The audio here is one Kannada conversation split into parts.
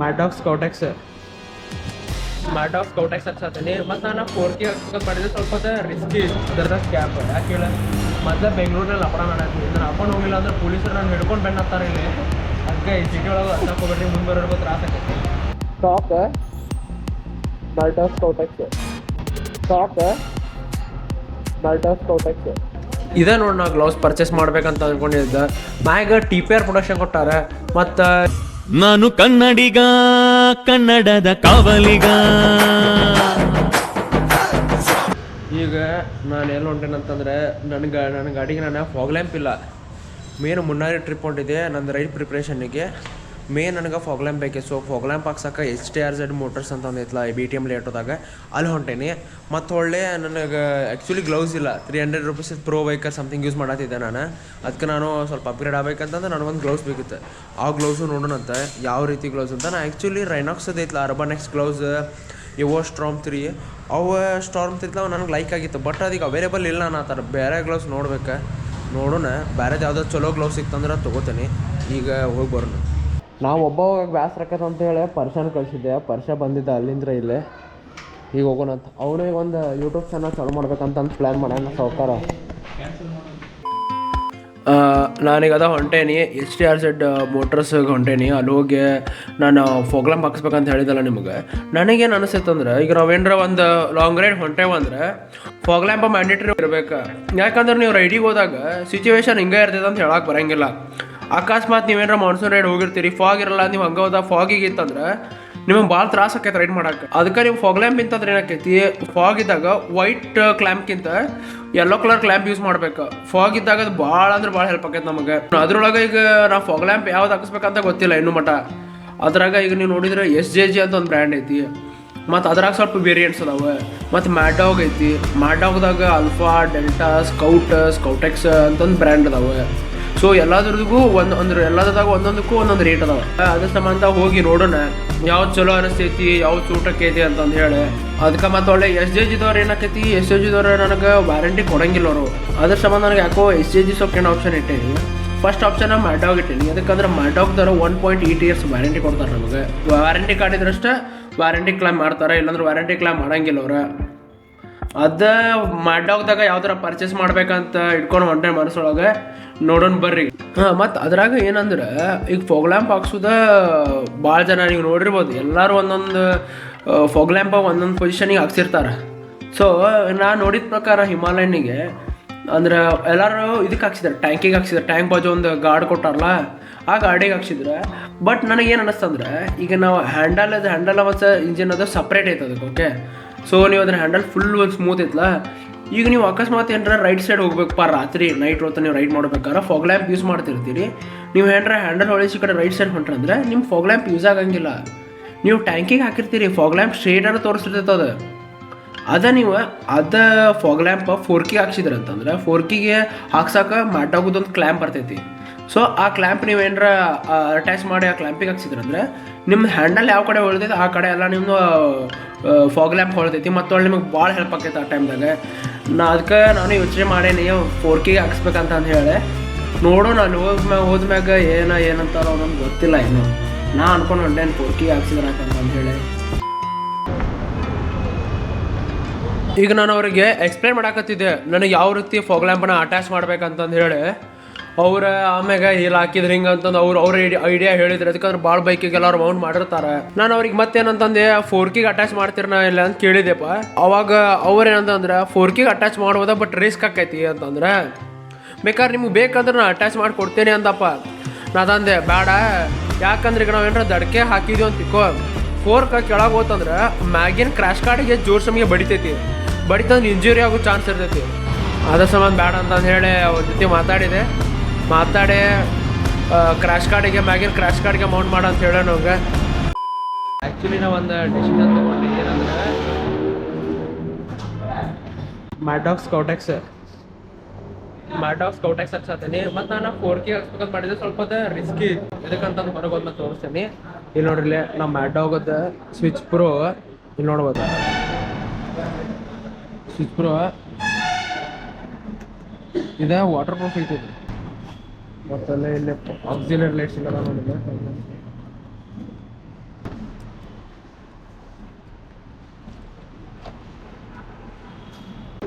ಮ್ಯಾಡಾಕ್ಸ್ ಕೌಟೆಕ್ಸ್ ಹಚ್ಚತ್ತೀನಿ. ಮತ್ತು ನಾನು 4K ಹಾಕ್ಬೇಕಂತ ಮಾಡಿದ್ರೆ ಸ್ವಲ್ಪ ರಿಸ್ಕಿ ಅದರದ ಕ್ಯಾಪ್. ಯಾಕೆ ಹೇಳ ಮೊದಲು ಬೆಂಗಳೂರಲ್ಲಿ ಅಪರಾಧ ಮಾಡತ್ತೀನಿ. ನಾನು ಅಪ್ಪನ ಹೋಗಿಲ್ಲ ಅಂದ್ರೆ ಪೊಲೀಸರು ನಾನು ಹಿಡ್ಕೊಂಡು ಬೆನ್ನತ್ತಾರೆ ಇಲ್ಲಿ. ಅದಕ್ಕೆ ಈ ಸಿಟಿ ಒಳಗೆ ಹಚ್ಚಕ್ಕೆ ಹೋಗ್ಬೇಡ್ರಿ, ಮುಂದೆ ಬರೋರ್ಗು ತ್ರಾಸ ಆಕೈತಿ. ಮ್ಯಾಡಾಕ್ಸ್ ಕೌಟೆಕ್ಸ್ ಇದೇ ನೋಡಿ ನಾ ಗ್ಲೌಸ್ ಪರ್ಚೇಸ್ ಮಾಡ್ಬೇಕಂತ ಅಂದ್ಕೊಂಡಿದ್ದೆ. ಮ್ಯಾಗ TPR ಪ್ರೊಡಕ್ಷನ್ ಕೊಟ್ಟಾರ. ಮತ್ತು ನಾನು ಕನ್ನಡಿಗ, ಕನ್ನಡದ ಕಾವಲಿಗ. ಈಗ ನಾನು ಎಲ್ಲಿ ಹೊಂಟೇನಂತಂದರೆ ನನ್ನ ಗಾಡಿಗೆ ನಾನು ಫಾಗ್ ಲ್ಯಾಂಪ್ ಇಲ್ಲ. ಮೇನ್ ಮುನ್ನಾರಿ ಟ್ರಿಪ್ ಹೊಂಟಿದೆ ನಂದು ರೈಡ್ ಪ್ರಿಪ್ರೇಷನ್ನಿಗೆ. ಮೇನ್ ನನಗೆ ಫಾಗ್ ಲ್ಯಾಂಪ್ ಬೇಕೆ. ಸೊ ಫಾಗ್ ಲ್ಯಾಂಪ್ ಹಾಕ್ಸಕ್ಕೆ HTRZ ಮೋಟರ್ಸ್ ಅಂತ ಒಂದಿತ್ತಲ್ಲ BTM ಲೇಟೋದಾಗ ಅಲ್ಲಿ ಹೊಂಟೇನಿ. ಮತ್ತು ಒಳ್ಳೆ ನನಗೆ ಆ್ಯಕ್ಚುಲಿ ಗ್ಲೌಸ್ ಇಲ್ಲ. 300 rupees pro biker something use ಮಾಡತ್ತಿದ್ದೆ ನಾನು. ಅದಕ್ಕೆ ನಾನು ಸ್ವಲ್ಪ ಅಪ್ಗ್ರೇಡ್ ಆಗಬೇಕಂತಂದ್ರೆ ನನಗೊಂದು ಗ್ಲೌಸ್ ಬೇಕಿತ್ತು. ಆ ಗ್ಲೌಸು ನೋಡೋಣಂತ ಯಾವ ರೀತಿ ಗ್ಲೌಸ್ ಅಂತ. ನಾನು ಆ್ಯಕ್ಚುಲಿ ರೈನಾಕ್ಸದು ಐತಲ್ಲ ಅರ್ಬನೆಕ್ಸ್ ಗ್ಲೌಸ್ ಇವೋ ಸ್ಟಾರ್ಮ್ 3 ಅವು ಸ್ಟಾರ್ಮ್ 3 ನನಗೆ ಲೈಕ್ ಆಗಿತ್ತು. ಬಟ್ ಅದಕ್ಕೆ ಅವೈಲೇಬಲ್ ಇಲ್ಲ. ನಾನು ಆ ಥರ ಬೇರೆ ಗ್ಲೌಸ್ ನೋಡ್ಬೇಕು. ನೋಡೋಣ ಬೇರೆದು ಯಾವುದೋ ಚಲೋ ಗ್ಲೌಸ್ ಸಿಕ್ತಂದ್ರೆ ತೊಗೋತೀನಿ. ಈಗ ಹೋಗಿ ಬರೋಣ. ನಾವು ಒಬ್ಬ ಬ್ಯಾಸ್ರಕ್ಕತ್ತ ಅಂತ ಹೇಳಿ ಪರ್ಷನ್ ಕಳಿಸಿದ್ದೆ. ಪರ್ಷ ಬಂದಿದ್ದ ಅಲ್ಲಿಂದ ಇಲ್ಲೇ. ಈಗ ಹೋಗೋಣ ಅಂತ. ಅವನು ಈಗ ಒಂದು ಯೂಟ್ಯೂಬ್ ಚಾನಲ್ ಚಾಲೂ ಮಾಡ್ಬೇಕಂತ ಪ್ಲ್ಯಾನ್ ಮಾಡ್ಯಾನ ಸಾವ್ಕಾರ. ನಾನೀಗ ಹೊಂಟೇನಿ HTRZ ಮೋಟರ್ಸ್ಗೆ ಹೊಂಟೇನಿ. ಅಲ್ಲಿ ಹೋಗಿ ನಾನು ಫಾಗ್ ಲ್ಯಾಂಪ್ ಹಾಕ್ಸ್ಬೇಕಂತ ಹೇಳಿದಲ್ಲ ನಿಮಗೆ. ನನಗೇನು ಅನಿಸ್ತಂದ್ರೆ ಈಗ ನಾವೇನಾರ ಒಂದು ಲಾಂಗ್ ರೈಡ್ ಹೊಂಟೇವಂದ್ರೆ ಫಾಗ್ ಲ್ಯಾಂಪ್ ಮ್ಯಾಂಡೇಟ್ರಿ ಇರಬೇಕು. ಯಾಕಂದ್ರೆ ನೀವು ರೈಡಿಗೆ ಹೋದಾಗ ಸಿಚುವೇಶನ್ ಹಿಂಗೆ ಇರ್ತೈತೆ ಅಂತ ಹೇಳಕ್ಕೆ ಬರೋಂಗಿಲ್ಲ. ಅಕಸ್ಮಾತ್ ನೀವೇನಾರ ಮಾನ್ಸೂನ್ ರೈಡ್ ಹೋಗಿರ್ತೀರಿ, ಫಾಗ್ ಇರಲ್ಲ, ನೀವು ಹಂಗೆ ಹೋದಾಗ ಫಾಗಿಗೆ ಇತ್ತಂದ್ರೆ ನಿಮಗೆ ಭಾಳ ತ್ರಾಸ ಆಕೈತೆ ರೈಡ್ ಮಾಡೋಕೆ. ಅದಕ್ಕೆ ನೀವು ಫಾಗ್ ಲ್ಯಾಂಪ್ ಇಂತಂದ್ರೆ ಏನಾಕೈತಿ, ಫಾಗ್ ಇದ್ದಾಗ ವೈಟ್ ಕ್ಲ್ಯಾಂಪ್ಗಿಂತ ಯೆಲ್ಲೋ ಕಲರ್ ಕ್ಲ್ಯಾಂಪ್ ಯೂಸ್ ಮಾಡ್ಬೇಕು. ಫಾಗ್ ಇದ್ದಾಗ ಅದು ಭಾಳ ಅಂದ್ರೆ ಭಾಳ ಹೆಲ್ಪ್ ಆಕೈತೆ ನಮಗೆ. ಅದ್ರೊಳಗೆ ಈಗ ನಾವು ಫಾಗ್ ಲ್ಯಾಂಪ್ ಯಾವ್ದು ಹಾಕಿಸ್ಬೇಕಂತ ಗೊತ್ತಿಲ್ಲ ಇನ್ನೂ ಮಟ್ಟ. ಅದ್ರಾಗ ಈಗ ನೀವು ನೋಡಿದ್ರೆ SJG ಅಂತ ಒಂದು ಬ್ರ್ಯಾಂಡ್ ಐತಿ. ಮತ್ತು ಅದ್ರಾಗ ಸ್ವಲ್ಪ ವೇರಿಯಂಟ್ಸ್ ಅದಾವೆ. ಮತ್ತು ಮ್ಯಾಡಾಗ್ ಐತಿ. ಮ್ಯಾಡಾಗ್ದಾಗ ಅಲ್ಫಾ, ಡೆಲ್ಟಾ, ಸ್ಕೌಟೆಕ್ಸ್ ಅಂತಂದು ಬ್ರ್ಯಾಂಡ್ ಅದಾವೆ. ಸೊ ಎಲ್ಲದ್ರದ್ದು ಅಂದ್ರೆ ಎಲ್ಲದಾಗ ಒಂದೊಂದಕ್ಕೂ ಒಂದೊಂದು ರೇಟ್ ಅದಾವೆ. ಅದ್ರ ಸಂಬಂಧ ಹೋಗಿ ನೋಡೋಣ ಯಾವ್ದು ಚಲೋ ಅನಿಸ್ತೈತಿ, ಯಾವ್ದು ಚೂಟಕ್ಕೈತಿ ಅಂತಂದು ಹೇಳಿ. ಅದಕ್ಕೆ ಮತ್ತು ಒಳ್ಳೆ SJGದವ್ರು ಏನಾಕೈತಿ, SJGದವ್ರು ನನಗೆ ವ್ಯಾರಂಟಿ ಕೊಡಂಗಿಲ್ಲ ಅವರು. ಅದ್ರ ಸಂಬಂಧ ನನಗೆ ಯಾಕೋ SJG ಸ್ವಲ್ಪ ಏನು ಆಪ್ಷನ್ ಇಟ್ಟೇನಿ. ಫಸ್ಟ್ ಆಪ್ಷನ್ ಮ್ಯಾಡಾಗ್ ಇಟ್ಟೀನಿ. ಯಾಕಂದ್ರೆ ಮ್ಯಾಡಾಗ್ದವ್ರು 1.8 years ವ್ಯಾರಂಟಿ ಕೊಡ್ತಾರೆ ನಮಗೆ. ವ್ಯಾರಂಟಿ ಕಾರ್ಡ್ ಇದ್ರಷ್ಟೇ ವ್ಯಾರಂಟಿ ಕ್ಲೈಮ್ ಮಾಡ್ತಾರೆ, ಇಲ್ಲಾಂದ್ರೆ ವ್ಯಾರಂಟಿ ಕ್ಲೈಮ್ ಮಾಡಂಗಿಲ್ಲ ಅವ್ರು. ಅದು ಮ್ಯಾಡಾಗ್ದಾಗ ಯಾವ ಥರ ಪರ್ಚೇಸ್ ಮಾಡ್ಬೇಕಂತ ಇಟ್ಕೊಂಡು ಹೊಂಟೆ ಮನಸ್ಸೊಳಗೆ. ನೋಡೋಣ ಬರ್ರಿ. ಮತ್ತು ಅದ್ರಾಗ ಏನಂದ್ರೆ ಈಗ ಫಾಗ್ ಲ್ಯಾಂಪ್ ಹಾಕ್ಸೋದ ಭಾಳ ಜನ ನೀವು ನೋಡಿರ್ಬೋದು. ಎಲ್ಲರೂ ಒಂದೊಂದು ಫಾಗ್ ಲ್ಯಾಂಪ್ ಒಂದೊಂದು ಪೊಸಿಷನಿಗೆ ಹಾಕ್ಸಿರ್ತಾರೆ. ಸೊ ನಾನು ನೋಡಿದ ಪ್ರಕಾರ ಹಿಮಾಲಯನಿಗೆ ಅಂದ್ರೆ ಎಲ್ಲರೂ ಇದಕ್ಕೆ ಹಾಕ್ಸಿದ್ದಾರೆ, ಟ್ಯಾಂಕಿಗೆ ಹಾಕ್ಸಿದ್ದಾರೆ. ಟ್ಯಾಂಕ್ ಬಾಜು ಒಂದು ಗಾರ್ಡ್ ಕೊಟ್ಟಾರಲ್ಲ, ಆ ಗಾಡಿಗೆ ಹಾಕ್ಸಿದ್ರೆ. ಬಟ್ ನನಗೇನು ಅನ್ನಿಸ್ತಂದ್ರೆ ಈಗ ನಾವು ಹ್ಯಾಂಡಲ್ ಮತ್ತು ಇಂಜಿನ್ ಅದು ಸಪ್ರೇಟ್ ಐತೆ ಅದಕ್ಕೆ. ಓಕೆ, ಸೊ ನೀವು ಅದನ್ನ ಹ್ಯಾಂಡಲ್ ಫುಲ್ ಒಂದು ಸ್ಮೂತ್ ಐತಲ್ಲ. ಈಗ ನೀವು ಅಕಸ್ಮಾತ್ ಏನಾರ ರೈಟ್ ಸೈಡ್ ಹೋಗ್ಬೇಕಪ್ಪ, ರಾತ್ರಿ ನೈಟ್ ಹೊತ್ತು ನೀವು ರೈಡ್ ಮಾಡ್ಬೇಕಾದ್ರೆ ಫಾಗ್ ಲ್ಯಾಂಪ್ ಯೂಸ್ ಮಾಡ್ತಿರ್ತೀರಿ. ನೀವು ಏನಾರ ಹ್ಯಾಂಡಲ್ ಹೊಳಿಸಿ ಕಡೆ ರೈಟ್ ಸೈಡ್ ಹೊಂಟ್ರಂದ್ರೆ ನಿಮ್ಮ ಫಾಗ್ ಲ್ಯಾಂಪ್ ಯೂಸ್ ಆಗಂಗಿಲ್ಲ. ನೀವು ಟ್ಯಾಂಕಿಗೆ ಹಾಕಿರ್ತೀರಿ, ಫಾಗ್ ಲ್ಯಾಂಪ್ ಸ್ಟ್ರೇಟಾಗಿ ತೋರಿಸ್ತಿರ್ತೈತೆ ನೀವು ಫಾಗ್ ಲ್ಯಾಂಪ್ 4K ಹಾಕ್ಸಿದ್ರಿ ಅಂತಂದ್ರೆ 4Kಗೆ ಹಾಕ್ಸಕ್ಕೆ ಮ್ಯಾಡಾಗೋದೊಂದು ಕ್ಲ್ಯಾಂಪ್ ಬರ್ತೈತಿ. ಸೊ ಆ ಕ್ಲ್ಯಾಂಪ್ ನೀವು ಏನಾರ ಅಟ್ಯಾಚ್ ಮಾಡಿ ಆ ಕ್ಲ್ಯಾಂಪಿಗೆ ಹಾಕ್ಸಿದ್ರಂದ್ರೆ ನಿಮ್ಮ ಹ್ಯಾಂಡಲ್ ಯಾವ ಕಡೆ ಹೊಳ್ತೈತೆ ಆ ಕಡೆ ಎಲ್ಲ ನಿಮ್ಮದು ಫಾಗ್ ಲ್ಯಾಂಪ್ ಹೊಳ್ತೈತಿ. ಮತ್ತು ಒಳ್ಳೆ ನಿಮಗೆ ಭಾಳ ಹೆಲ್ಪ್ ಆಕೈತೆ ಆ ಟೈಮ್ದಾಗ. ಅದಕ್ಕೆ ನಾನು ಯೋಚನೆ ಮಾಡೇನಿ 4Kಗೆ ಹಾಕ್ಸ್ಬೇಕಂತ ಹೇಳಿ. ನೋಡೋಣ ಅಲ್ಲಿ ಹೋದ್ಮ್ಯಾಗ ಏನಂತಾರೋ ನಮ್ಗೆ ಗೊತ್ತಿಲ್ಲ ಇನ್ನು. ನಾ ಅನ್ಕೊಂಡು ಹೊಂಟೇನು 4Kಗೆ ಹಾಕ್ಸಿದ್ರೆ ಅಂತ ಹೇಳಿ. ಈಗ ನಾನು ಅವರಿಗೆ ಎಕ್ಸ್ಪ್ಲೇನ್ ಮಾಡಾಕತ್ತಿದ್ದೆ ನನಗೆ ಯಾವ ರೀತಿ ಫಾಗ್ ಲ್ಯಾಂಪನ್ನ ಅಟ್ಯಾಚ್ ಮಾಡ್ಬೇಕಂತಂದು ಹೇಳಿ. ಅವ್ರು ಆಮ್ಯಾಗ ಇಲ್ಲಿ ಹಾಕಿದ್ರೆ ಹಿಂಗೆ ಅಂತಂದು ಅವ್ರ ಐಡಿಯಾ ಹೇಳಿದ್ರು. ಅದಕ್ಕಂದ್ರೆ ಭಾಳ ಬೈಕಿಗೆ ಎಲ್ಲರೂ ಮೌಂಟ್ ಮಾಡಿರ್ತಾರೆ. ನಾನು ಅವ್ರಿಗೆ ಮತ್ತೇನಂತಂದೆ 4Kಗೆ ಅಟ್ಯಾಚ್ ಮಾಡ್ತೀರನ ಇಲ್ಲ ಅಂತ ಕೇಳಿದೆಪ್ಪ. ಅವಾಗ ಅವ್ರೇನಂತಂದ್ರೆ 4Kಗೆ ಅಟ್ಯಾಚ್ ಮಾಡ್ಬೋದ, ಬಟ್ ರಿಸ್ಕ್ ಆಕೈತಿ ಅಂತಂದ್ರೆ. ಬೇಕಾದ್ರೆ ನಿಮ್ಗೆ ಬೇಕಂದ್ರೆ ನಾನು ಅಟ್ಯಾಚ್ ಮಾಡಿ ಕೊಡ್ತೇನೆ ಅಂದಪ್ಪ. ನಾದಂದೆ ಬೇಡ, ಯಾಕಂದ್ರೆ ಈಗ ನಾವು ಏನಾರ ದಡ್ಕೆ ಹಾಕಿದ್ವಿ ಅಂತ ತಿಕ್ಕೋ, 4K ಕೆಳಗೆ ಹೋತಂದ್ರೆ ಮ್ಯಾಗಿನ ಕ್ರ್ಯಾಶ್ ಕಾರ್ಡಿಗೆ ಜೋರ್ ಸಮಯ ಬಡಿತೈತಿ. ಬಡಿತಂದ್ರೆ ಇಂಜುರಿ ಆಗೋ ಚಾನ್ಸ್ ಇರ್ತೈತಿ. ಅದ್ರ ಸಂಬಂಧ ಬೇಡ ಅಂತಂದು ಹೇಳಿ ಅವ್ರ ಜೊತೆ ಮಾತಾಡಿ ಕ್ರ್ಯಾಶ್ ಕಾರ್ಡಿಗೆ ಮ್ಯಾಗಿನ ಕ್ರ್ಯಾಶ್ ಕಾರ್ಡ್ಗೆ ಮೌಂಟ್ ಮಾಡ ಅಂತ ಹೇಳೋಣ ಅವ್ಗೆ. ಆ್ಯಕ್ಚುಲಿ ನಾವು ಒಂದು ಡಿಸಿಷನ್ ತೊಗೊಂಡಿದ್ದು ಏನಂದ್ರೆ ಮ್ಯಾಡಾಕ್ಸ್ ಕೌಟೆಕ್ಸ್ ಹಚ್ಚತ್ತೀನಿ. ಮತ್ತು ನಾನು 4K ಹಾಕ್ಸ್ಬೇಕಂತ ಮಾಡಿದ್ರೆ ಸ್ವಲ್ಪ ರಿಸ್ಕಿ. ಇದಕ್ಕಂತಂದು ಹೊರಗೆ ಹೋದ್ಮೇಲೆ ತೋರಿಸ್ತೀನಿ. ಇಲ್ಲಿ ನೋಡ್ರಿ ನಮ್ಮ ಮ್ಯಾಡಾಗದ ಸ್ವಿಚ್ ಪ್ರೋ ಇಲ್ಲಿ ನೋಡ್ಬೋದು. ಸ್ವಿಚ್ ಪ್ರೋ ಇದೆ, ವಾಟರ್ ಪ್ರೂಫ್ ಐತಿ. ಮತ್ತಲ್ಲೇ ಇಲ್ಲಿ ಆಕ್ಸಿಲರಿ ಲೈಟ್ಸ್ ಇಲ್ಲ ನೋಡಿದ್ರೆ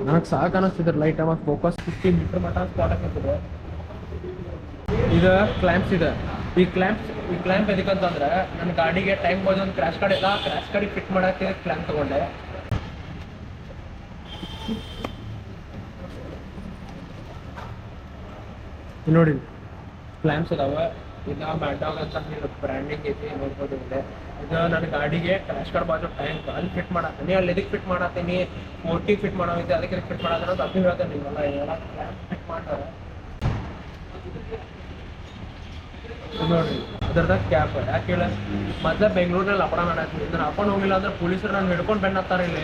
ನನಗೆ ಸಾಕು ಅನ್ನಿಸ್ತಿದ್ರೆ ಲೈಟ್ ಮತ್ತು ಫೋಕಸ್ 50 ಮೀಟರ್ ಮಟ್ಟ ಸ್ಪಾಟ್ ಆಗ್ತದೆ. ಇದು ಕ್ಲ್ಯಾಂಪ್ಸ್ ಇದೆ. ಈ ಕ್ಲ್ಯಾಂಪ್ ಎದಕ್ಕಂತಂದ್ರೆ ನನ್ನ ಗಾಡಿಗೆ ಟೈಮ್ ಬಂದು ಒಂದು ಕ್ರ್ಯಾಶ್ ಕಾರ್ಡ್ ಇಲ್ಲ, ಕ್ರ್ಯಾಶ್ ಕಾರ್ಡಿಗೆ ಫಿಟ್ ಮಾಡೋಕ್ಕೆ ಕ್ಲ್ಯಾಂಪ್ ತೊಗೊಂಡೆ. ನೋಡಿ ಕ್ಲ್ಯಾಂಪ್ಸ್ ಅದಾವೆ. ಇಲ್ಲ ಮ್ಯಾಟಾಗ್ ಅಂತ ಬ್ರ್ಯಾಂಡಿಂಗ್ ಐತಿ ನೋಡ್ಬೋದು. ಇದೆ ಇದು ನನ್ನ ಗಾಡಿಗೆ ಕ್ರ್ಯಾಶ್ ಕಾರ್ಡ್ ಬಾಜು ಟ್ಯಾಂಕ್ ಅಲ್ಲಿ ಫಿಟ್ ಮಾಡತ್ತೀನಿ. ಅಲ್ಲಿ ಎದಕ್ಕೆ ಫಿಟ್ ಮಾಡತ್ತೀನಿ, ಓಟಿಗೆ ಫಿಟ್ ಮಾಡೋದೈತೆ, ಅದಕ್ಕೆ ಫಿಟ್ ಮಾಡೋದು ಅಂತ ಅದು ಹೇಳ್ತೇನೆ. ನೀವೆಲ್ಲ ಎಲ್ಲ ಕ್ಲ್ಯಾಂಪ್ ಫಿಟ್ ಮಾಡ್ತಾರೆ ನೋಡ್ರಿ. ಅದ್ರದಾಗ ಕ್ಯಾಪ್ ಯಾಕೆ ಹೇಳ, ಮೊದಲೇ ಬೆಂಗಳೂರಿನಲ್ಲಿ ಅಪಡ ಮಾಡಾಕ್ತೀನಿ. ಇದನ್ನ ಹಾಕೊಂಡು ಹೋಗಿಲ್ಲ ಅಂದ್ರೆ ಪೊಲೀಸರು ನಾನು ಹಿಡ್ಕೊಂಡು ಬೆನ್ನತ್ತಾರೆ ಇಲ್ಲಿ.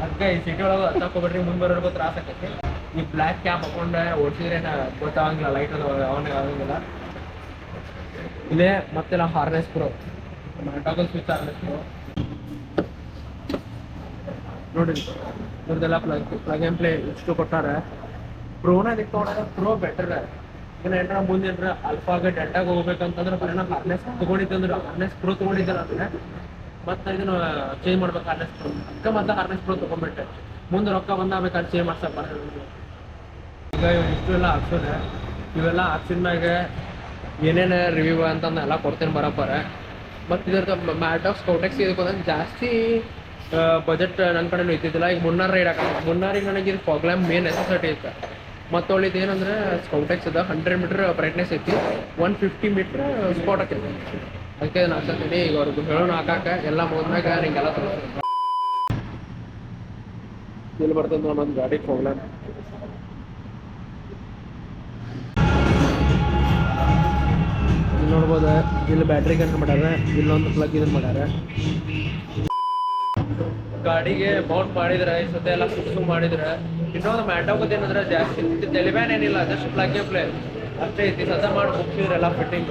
ಅದಕ್ಕೆ ಈ ಸಿಟಿ ಒಳಗೆ ಹತ್ತಕ್ಕೆ ಹೋಗ್ಬಿಟ್ರಿ, ಮುಂದೆ ಬರೋರ್ಗು ತ್ರಾಸ ಆಕೈತಿ. ಈ ಬ್ಲ್ಯಾಕ್ ಕ್ಯಾಪ್ ಹಾಕೊಂಡೆ ಓಡಿಸಿದ್ರೆ ಗೊತ್ತಾಗಂಗಿಲ್ಲ, ಲೈಟ್ ಅದು ಅವನಿಗೆ ಆಗಂಗಿಲ್ಲ. ಇಲ್ಲೇ ಮತ್ತೆಲ್ಲ ಹಾರ್ನೆಸ್ ಪ್ರೋ, ಮ್ಯಾಟಾಗಲ್ ಸ್ವಿಚ್ ಹಾರ್ನೆಸ್ ಪ್ರೋ ನೋಡಿ. ಇವ್ರದ್ದೆಲ್ಲ ಪ್ಲಗ್ ಆ್ಯಂಡ್ ಪ್ಲೇ ಇಷ್ಟು ಕೊಟ್ಟಾರೆ. ಪ್ರೋನ ಇದಕ್ಕೆ ತೊಗೊಂಡ್ರೆ ಪ್ರೋ ಬೆಟರ್. ಈಗ ಏನಾರ ಮುಂದೆ ಏನಾರ ಅಲ್ಫಾಗೆ ಡೆಲ್ಟಾಗೆ ಹೋಗ್ಬೇಕಂತಂದ್ರೆ ಬರೀ ಹಾರ್ನೆಸ್ ತೊಗೊಂಡಿದ್ದಂದ್ರೆ ಹಾರ್ನೆಸ್ ಪ್ರೋ ತೊಗೊಂಡಿದ್ದೆ ಅಂದರೆ ಮತ್ತು ಇದನ್ನು ಚೇಂಜ್ ಮಾಡ್ಬೇಕು ಹಾರ್ನೆಸ್ ಪ್ರೋ. ಅದಕ್ಕೆ ಮೊದಲು ಹಾರ್ನೆಸ್ ಪ್ರೋ ತೊಗೊಂಡ್ಬಿಟ್ಟೆ. ಮುಂದೆ ರೊಕ್ಕ ಬಂದಾಗಬೇಕು ಅದು ಚೇಂಜ್ ಮಾಡ್ಸಕ್ಕೆ ಬರೋದು. ಈಗ ಇಷ್ಟು ಎಲ್ಲ ಹಾಕ್ಸೋದೆ. ಇವೆಲ್ಲ ಹಾಕ್ಸಿದ ಮ್ಯಾಗ ಏನೇನು ರಿವ್ಯೂ ಅಂತಂದು ಎಲ್ಲ ಕೊಡ್ತೇನೆ ಬರೋಬ್ಬರ. ಮತ್ತು ಇದ್ರದ್ದು ಮ್ಯಾಟಾಗ್ ಸ್ಕೌಟೆಕ್ಸ್ ಇದಕ್ಕೆ ಜಾಸ್ತಿ ಬಜೆಟ್ ನನ್ನ ಕಡೆನೂ ಇದ್ದಿದ್ದಿಲ್ಲ. ಈಗ ಮುನ್ನಾರ್ ರೈಡ್ ಹಾಕೋದು, ಮುನ್ನಾರಿಗೆ ನನಗೆ ಇದು ಫಾಗ್ ಲ್ಯಾಂಪ್ ಮೇನ್ ನೆಸೆಸಿಟಿ ಐತೆ. ಮತ್ತು ಒಳ್ಳಿದ್ದು ಏನಂದ್ರೆ ಸ್ಕೌಟೆಕ್ಸ್ ಅದ 100 ಮೀಟ್ರ್ ಬ್ರೈಟ್ನೆಸ್ ಐತಿ, 150 ಮೀಟ್ರ್ ಸ್ಪಾಟ್ ಹಾಕೈತಿ. ಅದಕ್ಕೆ ನಾನು ಹಾಕ್ತೀನಿ. ಈಗ ಅವ್ರಿಗೆ ಹೇಳೋಣ ಹಾಕಾಕ ಎಲ್ಲ ಮುಗಿದ್ಮ್ಯಾಗ ನಿಂಗೆಲ್ಲ ತೋರಿಸ್ತೀನಿ. ಇಲ್ಲಿ ಬರ್ತದೆ ನನ್ನೊಂದು ಗಾಡಿ ಫಾಗ್ ಲ್ಯಾಂಪ್. ಇಲ್ಲಿ ನೋಡ್ಬೋದು, ಇಲ್ಲಿ ಬ್ಯಾಟ್ರಿ ಕನೆಕ್ಟ್ ಮಾಡ್ಯಾರ, ಇಲ್ಲೊಂದು ಪ್ಲಗ್ ಇದನ್ನು ಮಾಡ್ಯಾರ. ಗಾಡಿಗೆ ಮೌಂಟ್ ಮಾಡಿದ್ರೆ ಈ ಸದ್ಯ ಎಲ್ಲ ಫಿಕ್ಸು ಮಾಡಿದ್ರೆ. ಇನ್ನೊಂದು ಮ್ಯಾಟಾಗೋದು ಏನಂದ್ರೆ ಜಾಸ್ತಿ ತೆಲಿಬ್ಯಾನ್ ಏನಿಲ್ಲ, ಜಸ್ಟ್ ಪ್ಲಗ್ ಆ್ಯಂಡ್ ಪ್ಲೇ ಅಷ್ಟೇ ಐತಿ. ಸದ್ಯ ಮಾಡಿ ಮುಗಿಸಿದ್ರೆಲ್ಲ ಫಿಟ್ಟಿಂಗ್.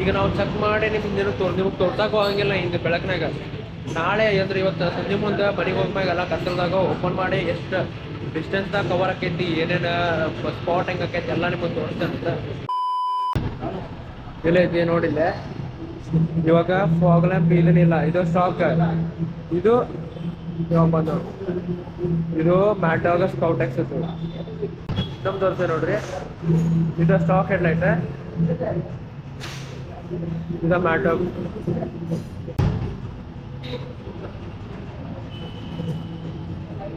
ಈಗ ನಾವು ಚೆಕ್ ಮಾಡಿ ನಿಮ್ಗೆ ತೋರ್ಸಕ್ಕೆ ಹೋಗಂಗಿಲ್ಲ ಹಿಂಗೆ ಬೆಳಕಿನಾಗ. ನಾಳೆ ಅಂದ್ರೆ ಇವತ್ತು ಸಂಜೆ ಮುಂದೆ ಮನೆಗೆ ಹೋಗ್ಮ್ಯಾಗ ಎಲ್ಲ ಕತ್ತಲ್ದಾಗ ಓಪನ್ ಮಾಡಿ ಎಷ್ಟು ಡಿಸ್ಟೆನ್ಸ್ದಾಗ ಕವರ್ ಆಕೈತಿ, ಏನೇನು ಸ್ಪಾಟ್ ಹೆಂಗೆ ಆಕೈತಿ ಎಲ್ಲ ನಿಮಗೆ ತೋರಿಸ್ತೇನೆ. ಇಲ್ಲ ಐತಿ ನೋಡಿಲ್ಲ. ಇವಾಗ ಫಾಗ್ ಲ್ಯಾಂಪ್ ಇದನ್ನಿಲ್ಲ, ಇದು ಸ್ಟಾಕ್. ಇದು ಇವಾಗ ಬಂದು ಇದು ಮ್ಯಾಟಾಗ್ ಸ್ಕೌಟೆಕ್ಸ್ ಇತ್ತು. ನಮ್ದು ತೋರಿಸ್ತೇನೆ ನೋಡ್ರಿ. ಇದು ಸ್ಟಾಕ್ ಹೆಡ್ಲೈಟ್, ಇದು ಮ್ಯಾಟಾಗ್.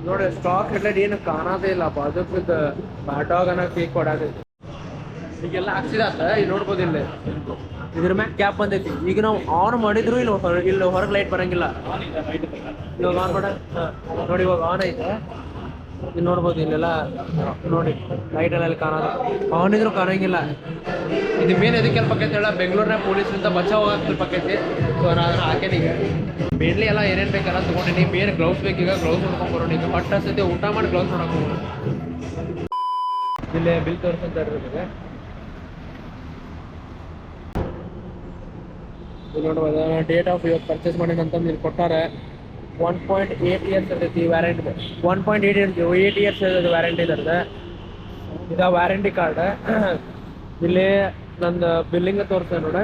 ನೋಡಿ ಸ್ಟಾಕ್ ಹೆಡ್ಲೈಟ್ ಏನು ಕಾಣೋದೇ ಇಲ್ಲ. ಬಾಜುಕಿದ್ದು ಮ್ಯಾಟಾಗ್ ಅನ್ನೋ ಕೇಕ್ ಕೊಡಾಕೈತಿ. ಈಗೆಲ್ಲ ಹಾಕ್ಸಿದಾತ. ಇಲ್ಲಿ ನೋಡ್ಬೋದು, ಇಲ್ಲಿ ಇದ್ರ ಮ್ಯಾಗ ಕ್ಯಾಪ್ ಬಂದೈತಿ. ಈಗ ನಾವು ಆನ್ ಮಾಡಿದ್ರು ಇಲ್ಲಿ ಹೊರಗೆ ಲೈಟ್ ಬರಂಗಿಲ್ಲ. ಇವಾಗ ಆನ್ ಮಾಡ ನೋಡಿ, ಇವಾಗ ಆನ್ ಐತೆ. ಇಲ್ಲಿ ನೋಡ್ಬೋದು, ಇಲ್ಲೆಲ್ಲ ನೋಡಿ ಲೈಟ್ ಎಲ್ಲ ಕಾಣೋದು. ಆನ್ ಇದ್ರು ಕಾಣಂಗಿಲ್ಲ. ಇದು ಮೇನ್ ಎದಕ್ಕೆ ಹೆಲ್ಪ್ ಆಕೈತಿ ಹೇಳ, ಬೆಂಗಳೂರಿನ ಪೊಲೀಸರಿಂದ ಬಚಾವ್ ಆಗಕ್ಕೆ ಹೆಲ್ಪ್ ಆಕೈತಿ. ಸೊ ನಾನು ಹಾಕೇನೀಗ ಮೇನ್ಲಿ ಎಲ್ಲ ಏನೇನು ಬೇಕೆಲ್ಲ ತೊಗೊಂಡಿನಿ. ಮೇನ್ ಗ್ಲೌಸ್ ಬೇಕೀಗ, ಗ್ಲೌಸ್ ನೋಡ್ಕೊಂಡು ಬರೋಣ. ಈಗ ಬಟ್ ಸದ್ಯ ಊಟ ಮಾಡಿ ಗ್ಲೌಸ್ ನೋಡಕ್ಕೆ ಹೋಗೋಣ. ಇಲ್ಲೇ ಬಿಲ್ ತೋರಿಸ್ತಾ ಇರೋದಿದೆ. ಇಲ್ಲಿ ನೋಡ್ಬೋದು, ಡೇಟ್ ಆಫ್ ಇವತ್ತು ಪರ್ಚೇಸ್ ಮಾಡಿ ಅಂತಂದು ಇಲ್ಲಿ ಕೊಟ್ಟಾರೆ. 1.8 ಇಯರ್ಸ್ ಇರ್ತೈತಿ ವ್ಯಾರಂಟಿ. 1.8 ಇಯರ್ಸ್ ಇರ್ತೈತಿ ವ್ಯಾರಂಟಿ ಇದ್ರದ್ದು. ಇದು ವ್ಯಾರಂಟಿ ಕಾರ್ಡ್. ಇಲ್ಲಿ ನಂದು ಬಿಲ್ಲಿಂಗ್ ತೋರಿಸ್ತೇನೆ ನೋಡಿ.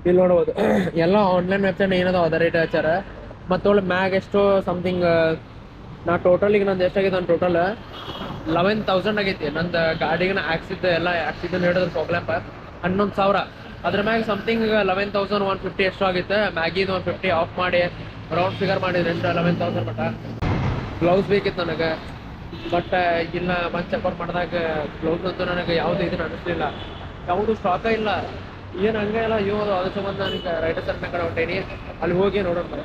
ಇಲ್ಲಿ ನೋಡ್ಬೋದು ಎಲ್ಲ ಆನ್ಲೈನ್ ವೆಬ್ಸೈಟ್ ಏನದ ಅದ ರೇಟ್ ಹಚ್ಚಾರ. ಮತ್ತು ಒಳ್ಳೆ ಮ್ಯಾಗ್ ಎಷ್ಟು ಸಮಥಿಂಗ್ ನಾ ಟೋಟಲ್ ಈಗ ನಂದು ಎಷ್ಟಾಗಿದೆ, ನನ್ನ ಟೋಟಲ್ 11,000 ಆಗೈತಿ. ನಂದು ಗಾಡಿಗೆ ಹಾಕ್ಸಿದ್ದು ಎಲ್ಲ ಹಾಕ್ಸಿದ್ದನ್ನು ಹೇಳಿದ್ರೆ ಫಾಗ್ ಲ್ಯಾಂಪ್ 11,000. ಅದ್ರ ಮ್ಯಾಗ ಸಮಥಿಂಗ್ 11,150 ಎಷ್ಟು ಆಗುತ್ತೆ. ಮ್ಯಾಗಿದು 150 ಆಫ್ ಮಾಡಿ ರೌಂಡ್ ಫಿಗರ್ ಮಾಡಿದ್ರೆ ಎಷ್ಟು 11,000 ಮಟ್ಟ. ಗ್ಲೌಸ್ ಬೇಕಿತ್ತು ನನಗೆ, ಬಟ್ ಇಲ್ಲ ಬಂದು ಚೆಕ್ಔಟ್ ಮಾಡಿದಾಗ ಗ್ಲೌಸ್ ಅಂತೂ ನನಗೆ ಯಾವುದು ಇದನ್ನು ಅನ್ನಿಸ್ಲಿಲ್ಲ. ಯಾವುದು ಸ್ಟಾಕ ಇಲ್ಲ, ಏನು ಹಂಗೆ ಇಲ್ಲ. ಅದ್ರ ಸಂಬಂಧ ನನಗೆ ರೈಟರ್ ಸರ್ನ ಕಡೆ ಹೊಂಟೇನಿ, ಅಲ್ಲಿ ಹೋಗಿ ನೋಡೋಣ.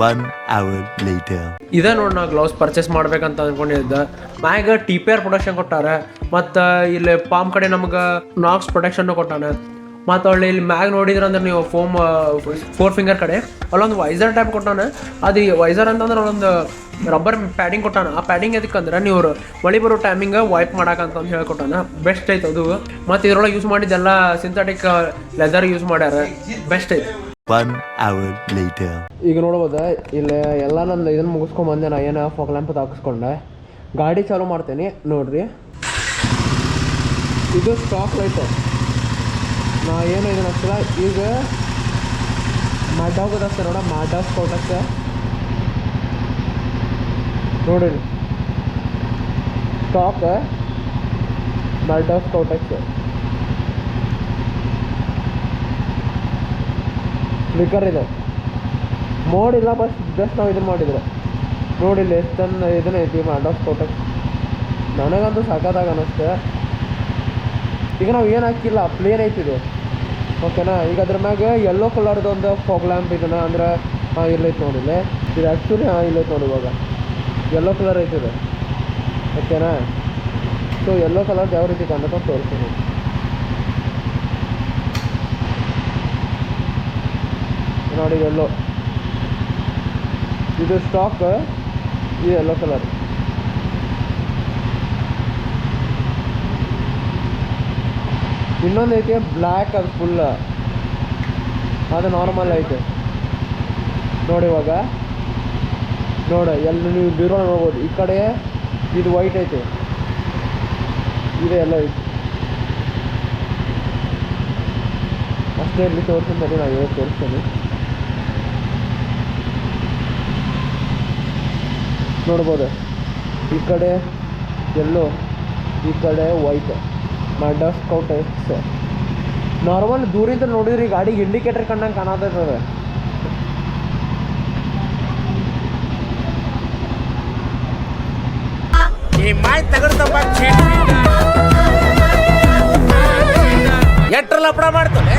1 hour later. ಇದೇ ನೋಡಿ ನಾ ಗ್ಲೌಸ್ ಪರ್ಚೇಸ್ ಮಾಡ್ಬೇಕಂತ ಅಂದ್ಕೊಂಡಿದ್ದೆ. ಮ್ಯಾಗ TPR ಪ್ರೊಡಕ್ಷನ್ ಕೊಟ್ಟಾರೆ, ಮತ್ತು ಇಲ್ಲಿ ಪಾಮ್ ಕಡೆ ನಮ್ಗೆ ನಾಕ್ಸ್ ಪ್ರೊಟೆಕ್ಷನ್ನು ಕೊಟ್ಟಾನೆ. ಮತ್ತು ಒಳ್ಳೆ ಇಲ್ಲಿ ಮ್ಯಾಗ್ ನೋಡಿದ್ರೆ ಅಂದ್ರೆ ನೀವು 4 ಫಿಂಗರ್ ಕಡೆ ಅಲ್ಲೊಂದು ವೈಸರ್ ಟೈಪ್ ಕೊಟ್ಟಾನೆ. ಅದು ವೈಸರ್ ಅಂತಂದ್ರೆ ಅಲ್ಲೊಂದು ರಬ್ಬರ್ ಪ್ಯಾಡಿಂಗ್ ಕೊಟ್ಟಾನೆ. ಆ ಪ್ಯಾಡಿಂಗ್ ಎದಕ್ಕಂದ್ರೆ ನೀವು ಮಳೆ ಬರೋ ಟೈಮಿಂಗ್ ವೈಪ್ ಮಾಡಾಕಂತಂದು ಹೇಳ್ಕೊಟ್ಟಾನೆ. ಬೆಸ್ಟ್ ಐತೆ ಅದು. ಮತ್ತು ಇದ್ರೊಳಗೆ ಯೂಸ್ ಮಾಡಿದ್ದೆಲ್ಲ ಸಿಂಥೆಟಿಕ್ ಲೆದರ್ ಯೂಸ್ ಮಾಡ್ಯಾರ, ಬೆಸ್ಟ್ ಐತೆ. 1 hour later. ಈಗ ನೋಡ್ಬೋದ ಇಲ್ಲಿ ಎಲ್ಲ ನಂದು ಇದನ್ನು ಮುಗಿಸ್ಕೊಂಬಂದೆ ನಾ ಏನು ಫಾಗ್ ಲ್ಯಾಂಪ್ ಹಾಕಿಸ್ಕೊಂಡೆ. ಗಾಡಿ ಚಾಲೂ ಮಾಡ್ತೇನೆ ನೋಡ್ರಿ. ಇದು ಸ್ಟಾಕ್ ಲೈಟು. ನಾ ಏನು ಇದನ್ನ ಹಚ್ಚಿಲ್ಲ. ಈಗ ಮ್ಯಾಡಾಗ್ ಹಚ್ತೆ ನೋಡ, ಮ್ಯಾಡಾಗ್ ಸ್ಕೌಟ್ ಹಚ್ಚೆ ನೋಡಿರಿ. ಸ್ಟಾಕ್ ಮ್ಯಾಡಾಗ್ ಸ್ಕೌಟ್ ಹಚ್ಚೆ ಫ್ಲಿಕ್ಕರ್ ಇದೆ. ಮೋಡಿಲ್ಲ, ಬಸ್ ಜಸ್ಟ್ ನಾವು ಇದನ್ನು ಮಾಡಿದ್ರು ನೋಡಿಲ್ಲ ಎಷ್ಟು ಚಂದ ಇದನ್ನ ಐತಿ ಮ್ಯಾಡಾಗ್ ಸ್ಕೌಟ್. ನನಗಂತೂ ಸಾಕಾದಾಗ ಅನ್ನಿಸ್ತೆ. ಈಗ ನಾವು ಏನು ಹಾಕಿಲ್ಲ, ಪ್ಲೇನ್ ಐತಿದು ಓಕೆನಾ. ಈಗ ಅದ್ರ ಮ್ಯಾಗ ಯೆಲ್ಲೋ ಕಲರ್ದು ಒಂದು ಫಾಗ್ ಲ್ಯಾಂಪ್ ಇದನ್ನ ಅಂದ್ರೆ ಇಲ್ಲೈತೆ ನೋಡಿಲ್ಲ. ಇದು ಆ್ಯಕ್ಚುಲಿ ಇಲ್ಲೈತೆ ನೋಡಿ. ಇವಾಗ ಯೆಲ್ಲೋ ಕಲರ್ ಐತಿದೆ ಓಕೆನಾ. ಸೊ ಯೆಲ್ಲೋ ಕಲರ್ದು ಯಾವ ರೀತಿ ಕಾಣುತ್ತೋ ತೋರಿಸ್ತೀನಿ. ನೋಡಿ ಯೆಲ್ಲೋ, ಇದು ಸ್ಟಾಕ್, ಇದು ಯೆಲ್ಲೋ ಕಲರ್. ಇನ್ನೊಂದು ಐತಿ ಬ್ಲ್ಯಾಕ್, ಅದು ಫುಲ್ ಅದು ನಾರ್ಮಲ್ ಐತೆ ನೋಡಿ. ಇವಾಗ ನೋಡಿ ಎಲ್ಲ ನೀವು ಬ್ಯೂರೋ ನೋಡ್ಬೋದು. ಈ ಕಡೆ ಇದು ವೈಟ್ ಐತೆ, ಇದು ಎಲ್ಲ ಐತೆ. ಅಷ್ಟೇ ಇಲ್ಲಿ ತೋರಿಸ್ತೀನಿ, ನಾವು ಹೇಳಿ ತೋರಿಸ್ತೀನಿ ನೋಡ್ಬೋದು. ಈ ಕಡೆ ಎಲ್ಲೋ, ಈ ಕಡೆ ವೈಟ್. ಮ್ಯಾಡಾಗ್ ಸ್ಕೌಟ್ ಎಕ್ಸ್ ನಾರ್ಮಲ್ ದೂರಿಂದ ನೋಡಿದ್ರಿ ಗಾಡಿಗೆ ಇಂಡಿಕೇಟರ್ ಕಂಡಂಗೆ ಕಾಣತೈತದ. ಈ ಮಾಯ್ ತಗಡ್ತಪ್ಪ ಎಟ್ರ ಲಪಡ ಮಾಡ್ತಾನೆ.